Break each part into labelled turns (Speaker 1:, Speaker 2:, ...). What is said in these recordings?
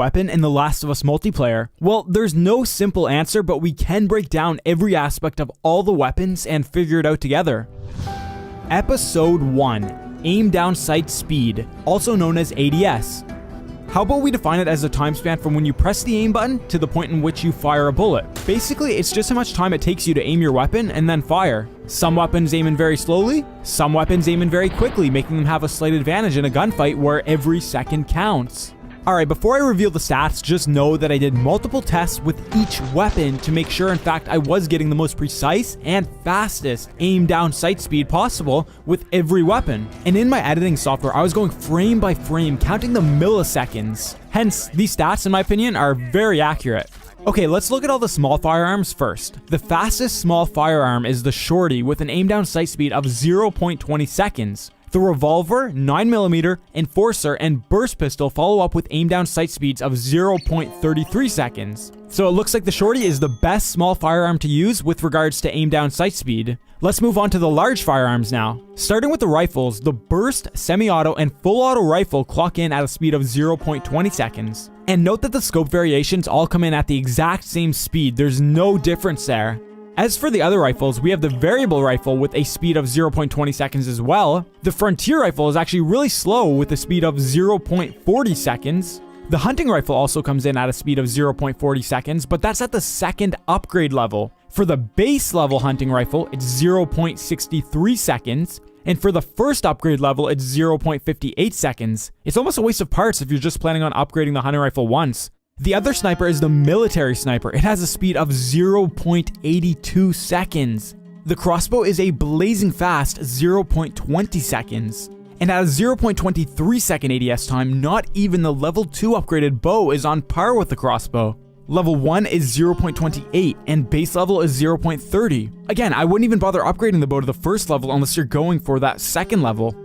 Speaker 1: weapon in The Last of Us multiplayer? Well, there's no simple answer, but we can break down every aspect of all the weapons and figure it out together. Episode 1, Aim Down Sight Speed, also known as ADS. How about we define it as a time span from when you press the aim button to the point in which you fire a bullet. Basically, it's just how much time it takes you to aim your weapon and then fire. Some weapons aim in very slowly, some weapons aim in very quickly, making them have a slight advantage in a gunfight where every second counts. Alright, before I reveal the stats, just know that I did multiple tests with each weapon to make sure in fact I was getting the most precise and fastest aim down sight speed possible with every weapon. And in my editing software, I was going frame by frame, counting the milliseconds. Hence, these stats in my opinion are very accurate. Okay, let's look at all the small firearms first. The fastest small firearm is the Shorty with an aim down sight speed of 0.20 seconds. The revolver, 9mm, enforcer, and burst pistol follow up with aim down sight speeds of 0.33 seconds. So it looks like the Shorty is the best small firearm to use with regards to aim down sight speed. Let's move on to the large firearms now. Starting with the rifles, the burst, semi-auto, and full auto rifle clock in at a speed of 0.20 seconds. And note that the scope variations all come in at the exact same speed, there's no difference there. As for the other rifles, we have the variable rifle with a speed of 0.20 seconds as well. The frontier rifle is actually really slow with a speed of 0.40 seconds. The hunting rifle also comes in at a speed of 0.40 seconds, but that's at the second upgrade level. For the base level hunting rifle, it's 0.63 seconds. And for the first upgrade level, it's 0.58 seconds. It's almost a waste of parts if you're just planning on upgrading the hunting rifle once. The other sniper is the military sniper. It has a speed of 0.82 seconds. The crossbow is a blazing fast 0.20 seconds. And at a 0.23 second ADS time, not even the level 2 upgraded bow is on par with the crossbow. Level 1 is 0.28 and base level is 0.30. Again, I wouldn't even bother upgrading the bow to the first level unless you're going for that second level.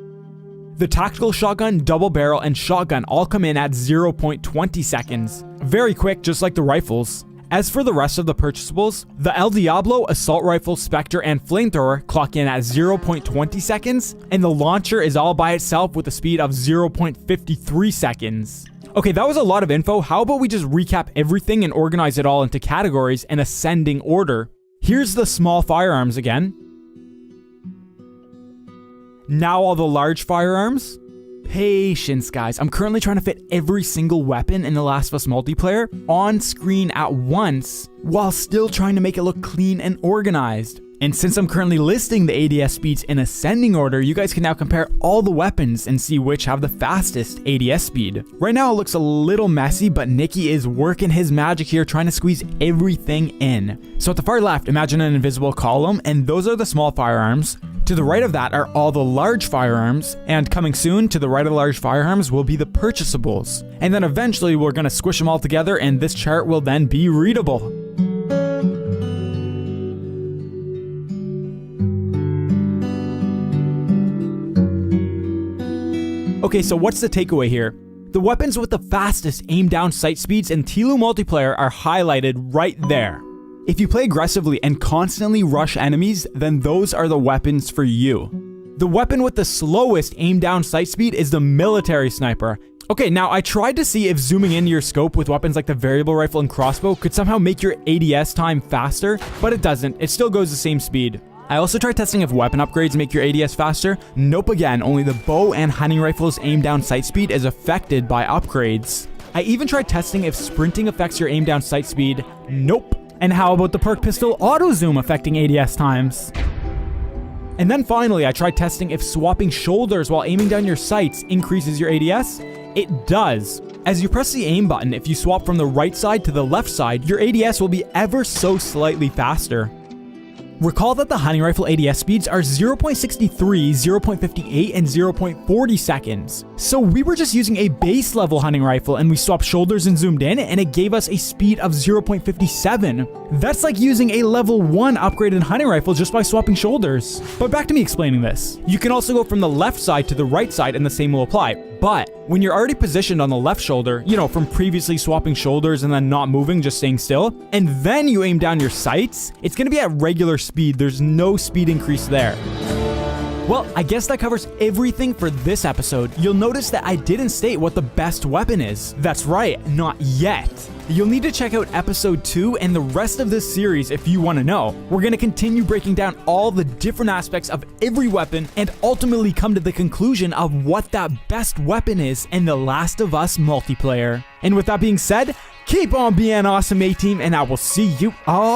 Speaker 1: The tactical shotgun, double barrel, and shotgun all come in at 0.20 seconds. Very quick, just like the rifles. As for the rest of the purchasables, the El Diablo, assault rifle, Spectre, and flamethrower clock in at 0.20 seconds, and the launcher is all by itself with a speed of 0.53 seconds. Okay, that was a lot of info. How about we just recap everything and organize it all into categories in ascending order? Here's the small firearms again. Now all the large firearms. Patience, guys. I'm currently trying to fit every single weapon in The Last of Us multiplayer on screen at once, while still trying to make it look clean and organized. And since I'm currently listing the ADS speeds in ascending order, you guys can now compare all the weapons and see which have the fastest ADS speed. Right now it looks a little messy, but Nicky is working his magic here, trying to squeeze everything in. So at the far left, imagine an invisible column, and those are the small firearms. To the right of that are all the large firearms, and coming soon to the right of the large firearms will be the purchasables. And then eventually we're going to squish them all together and this chart will then be readable. Okay, so what's the takeaway here? The weapons with the fastest aim down sight speeds in TLOU multiplayer are highlighted right there. If you play aggressively and constantly rush enemies, then those are the weapons for you. The weapon with the slowest aim down sight speed is the military sniper. Okay, now I tried to see if zooming into your scope with weapons like the variable rifle and crossbow could somehow make your ADS time faster, but it doesn't. It still goes the same speed. I also tried testing if weapon upgrades make your ADS faster. Nope again, only the bow and hunting rifle's aim down sight speed is affected by upgrades. I even tried testing if sprinting affects your aim down sight speed. Nope. And how about the perk pistol auto zoom affecting ADS times? And then finally, I tried testing if swapping shoulders while aiming down your sights increases your ADS. It does. As you press the aim button, if you swap from the right side to the left side, your ADS will be ever so slightly faster. Recall that the hunting rifle ADS speeds are 0.63, 0.58, and 0.40 seconds. So we were just using a base level hunting rifle and we swapped shoulders and zoomed in, and it gave us a speed of 0.57. That's like using a level 1 upgraded hunting rifle just by swapping shoulders. But back to me explaining this. You can also go from the left side to the right side and the same will apply. But when you're already positioned on the left shoulder, you know, from previously swapping shoulders and then not moving, just staying still, and then you aim down your sights, it's going to be at regular speed. There's no speed increase there. Well, I guess that covers everything for this episode. You'll notice that I didn't state what the best weapon is. That's right, not yet. You'll need to check out episode 2 and the rest of this series if you want to know. We're going to continue breaking down all the different aspects of every weapon and ultimately come to the conclusion of what that best weapon is in The Last of Us multiplayer. And with that being said, keep on being awesome, A-Team, and I will see you all